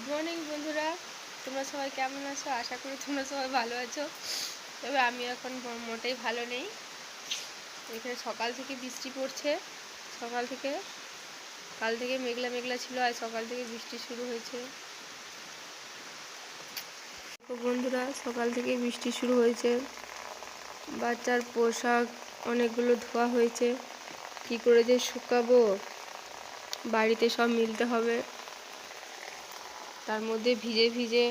Morning বন্ধুরা, তোমরা সবাই কেমন আছো? আশা করি তোমরা সবাই ভালো আছো। তবে আমি এখন মোটেই ভালো নেই। এখানে সকাল থেকে বৃষ্টি পড়ছে। কাল থেকে মেঘলা মেঘলা ছিল, আর সকাল থেকে বৃষ্টি শুরু হয়েছে। তো বন্ধুরা, সকাল থেকে বৃষ্টি শুরু হয়েছে। বাচ্চার পোশাক অনেকগুলো ধোয়া হয়েছে, কি করে যে শুকাবো, বাড়িতে সব মিলতে হবে। তার মধ্যে ভিজে ভিজে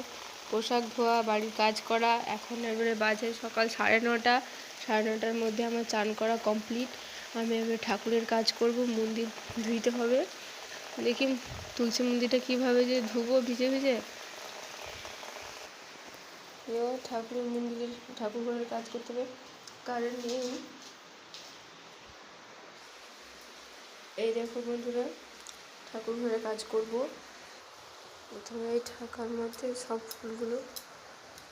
পোশাক ধোয়া, বাড়ির কাজ করা। এখন এবারে বাজে সকাল 9:30। 9:30টার মধ্যে আমার চান করা কমপ্লিট। আমি এবারে ঠাকুরের কাজ করব, মন্দির ধুইতে হবে। দেখি তুলসী মন্দিরটা কীভাবে যে ধুবো ভিজে ভিজে। ঠাকুরের মন্দিরের ঠাকুর ঘরের কাজ করতে হবে, কারেন্ট নেই। এই দেখো বন্ধুরা, ঠাকুর ঘরে কাজ করব। প্রথমে এই ঢাকার মধ্যে সব ফুলগুলো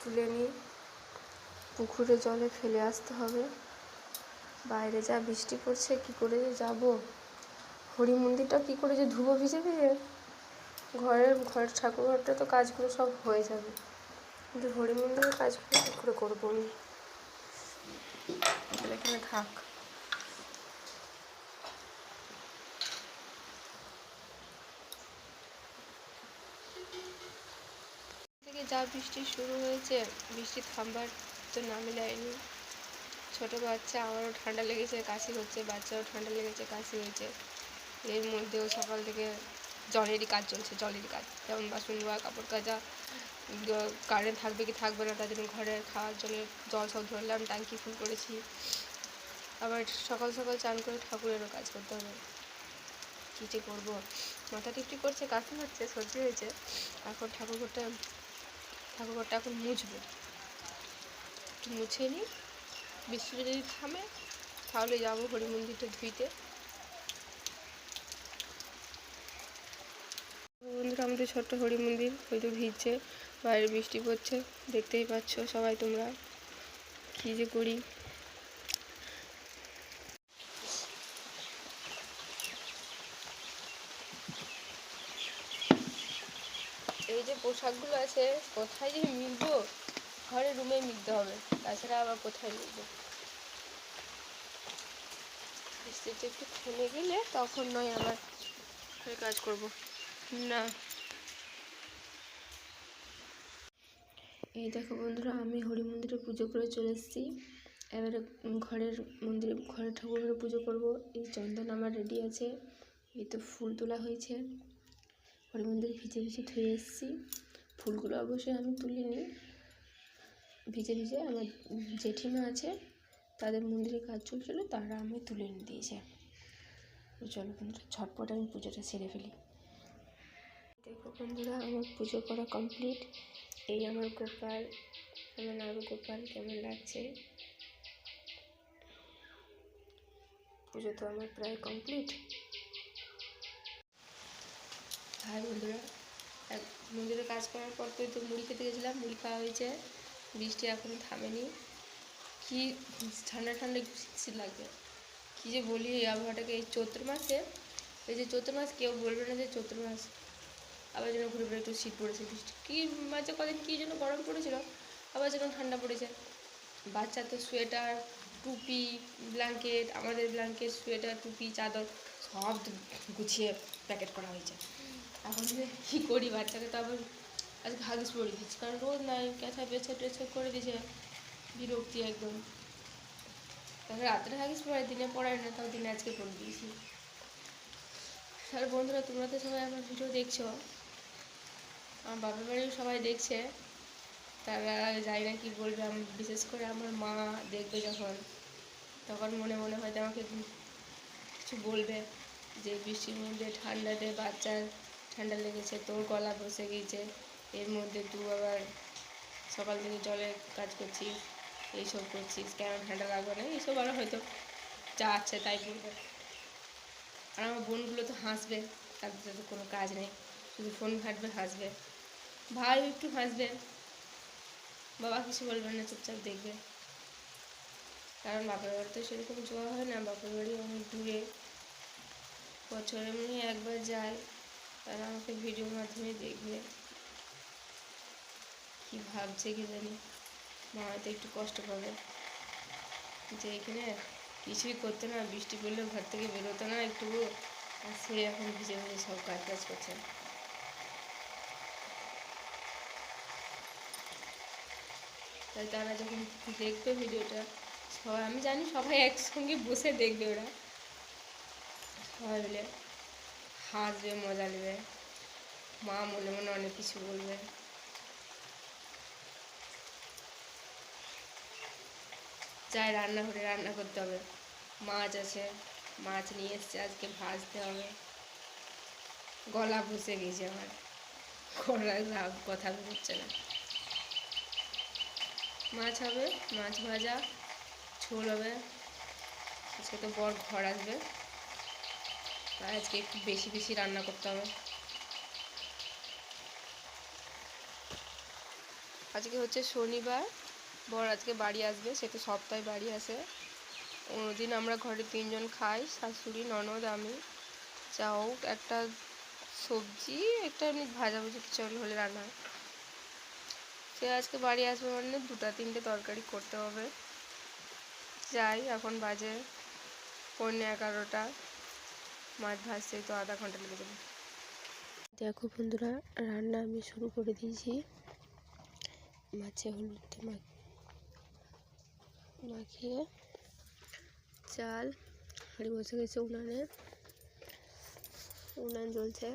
তুলে নিই, পুকুরে জলে ফেলে আসতে হবে। বাইরে যা বৃষ্টি পড়ছে, কি করে যে যাবো। হরি মন্দিরটা কি করে যে ধুবো ভিজে ভিজে। ঘরের ঠাকুর ঘরটা তো কাজগুলো সব হয়ে যাবে, কিন্তু হরি মন্দিরের কাজগুলো কী করে করবো আমি। এখানে থাক। থেকে যা বৃষ্টি শুরু হয়েছে, বৃষ্টি থামবার তো নামই নেয়নি। ছোটো বাচ্চা, আমারও ঠান্ডা লেগেছে, কাশি হচ্ছে, বাচ্চারও ঠান্ডা লেগেছে, কাশি হয়েছে। এর মধ্যেও সকাল থেকে জলেরই কাজ চলছে, যেমন বাসন ধোয়া, কাপড় কাচা। কারেন্ট থাকবে কি থাকবে না, তার জন্য ঘরে খাওয়ার জন্য জল সব ধরলাম, ট্যাঙ্কি ফুল করেছি। আবার সকাল সকাল চান করে ঠাকুরেরও কাজ করতে হবে। কী যে করবো, মাথা টিপটি করছে, কাশি হচ্ছে, সর্দি হয়েছে। এখন ঠাকুরঘরটা এখন মুছবো। একটু মুছে নিই, বৃষ্টিটা যদি থামে তাহলে যাবো হরি মন্দিরটা ধুইতে। বন্ধুরা, আমাদের ছোট্ট হরি মন্দির হয়তো ভিজছে, বাইরে বৃষ্টি পড়ছে, দেখতেই পাচ্ছ সবাই তোমরা। কী যে করি। এই যে পোশাকগুলো আছে, কোথায় যে মিলবো? ঘরে রুমে মিলতে হবে, তাছাড়া আবার কোথায় মিলবো? বৃষ্টিটা একটু থেমে গেলে তখন নয় আবার কাজ করব। না, এই দেখো বন্ধুরা, আমি হরি মন্দিরে পুজো করে চলে এসেছি। এবারে ঘরের ঠাকুর ঘরে পুজো করব। এই চন্দন আমার রেডি আছে, এই তো ফুল তোলা হয়েছে। হরি মন্দিরে ভিজে ভিজে ধুয়ে এসেছি। ফুলগুলো অবশ্যই আমি তুলিনি, ভিজে ভিজে আমার জেঠিমা আছে, তাদের মন্দিরে কাজ চলছিল, তারা আমি তুলে নিয়ে দিয়েছে। চলো বন্ধুরা, ঝটপট আমি পুজোটা সেরে ফেলি। দেখো বন্ধুরা, আমার পুজো করা কমপ্লিট। এই আমার গোপাল, আমার নাম গোপাল। কেমন লাগছে? পুজো তো আমার প্রায় কমপ্লিট। হাই বন্ধুরা, মন্দিরে কাজ করার পর তো মুড়ি খেতে গেছিলাম, মুড়ি খাওয়া হয়েছে। বৃষ্টি এখনও থামেনি। কি ঠান্ডা ঠান্ডা শীত লাগবে, কী যে বলি এই আবহাওয়াটাকে। এই চৈত্র মাসে, এই যে চৈত্র মাস, কেউ বলবে না যে চৈত্র মাস। আবার যেন ঘুরে ঘুরে একটু শীত পড়েছে, বৃষ্টি কী মাঝে কদিন কী যেন গরম পড়েছিল, আবার যেন ঠান্ডা পড়েছে। বাচ্চা তো সোয়েটার, টুপি, ব্ল্যাঙ্কেট, আমাদের ব্ল্যাঙ্কেট, সোয়েটার, টুপি, চাদর সব গুছিয়ে প্যাকেট করা হয়েছে। এখন কী করি, বাচ্চাকে তো আবার আজকে হাগিস পরিয়ে দিচ্ছি, কারণ রোদ নাই, ক্যাথা পেছা টেছা করে দিয়েছে, বিরক্তি একদম। তারপরে রাত্রে হাগিস পড়ায়, দিনে পড়ায় না, তাও দিনে আজকে পড়ে দিয়েছি। আর বন্ধুরা, তোমরা তো সবাই আমার ভিডিও দেখছো, আমার বাবার বাড়িও সবাই দেখছে। তারা জানি না কী বলবে, বিশেষ করে আমার মা দেখবে যখন, তখন মনে মনে হয়তো আমাকে কিছু বলবে, যে বৃষ্টির মধ্যে ঠান্ডাতে বাচ্চার ঠান্ডা লেগেছে, তোর গলা বসে গিয়েছে, এর মধ্যে তুই আবার সকাল থেকে জলে কাজ করছিস, এইসব করছিস, কেন ঠান্ডা লাগবে না, এইসব আরও হয়তো যা আছে তাই বলবে। আর আমার বোনগুলো তো হাসবে, তাদের তো কোনো কাজ নেই, শুধু ফোন ঘাঁটবে, হাসবে। ভাই একটু হাসবে, বাবা কিছু বলবে না, চুপচাপ দেখবে। কারণ বাপের বাড়ি তো সেরকম যাওয়া হয় না, বাপের বাড়ি অনেক দূরে, বছরে এমনি একবার যায়, তারা আমাকে ভিডিওর মাধ্যমে দেখবে। কি ভাবছে কি জানি, মা হয়তো একটু কষ্ট পাবে যে এখানে কিছুই করতো না, বৃষ্টি পড়লেও ঘর থেকে বেরোতো না একটুকু, আর সে এখন ভিজে ভিজে সব কাজ করছে। তাই তারা যখন দেখবে ভিডিওটা, সবাই, আমি জানি সবাই একসঙ্গে বসে দেখবে, ওরা সবাই মিলে হাসবে, মজা নেবে, মা মনে মনে অনেক কিছু বলবে। যাই রান্নাঘরে রান্না করতে হবে, মাছ আছে, মাছ নিয়ে এসছে, আজকে ভাজতে হবে। গলা বসে গেছে আমার, কথা বেরোচ্ছে না। মাছ হবে, মাছ ভাজা, ঝোল হবে। আজকে তো বর ঘর আসবে, তাই আজকে একটু বেশি বেশি রান্না করতে হবে। আজকে হচ্ছে শনিবার, বর আজকে বাড়ি আসবে, সে তো সপ্তাহে বাড়ি আসে। অন্যদিন আমরা ঘরে 3 জন খাই, শাশুড়ি, ননদ, আমি। যা হোক একটা সবজি, একটা এমনি ভাজাভুজি চল হলে রান্না হয়। সে আজকে বাড়ি আসবে মানে 2-3টে তরকারি করতে হবে। যাই, এখন বাজে 11:45, মাছ ভাজতেই তো আধা ঘন্টা লেগে যাবে। দেখো বন্ধুরা, রান্না আমি শুরু করে দিয়েছি। মাছে হলুদ মাখিয়ে চাল, হাঁড়ি বসে গেছে উনানে, উনান জ্বলছে।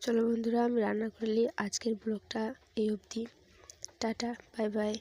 চলো বন্ধুরা, আমি রান্না করলি, আজকের ব্লগটা এই অবধি। Tata, bye bye.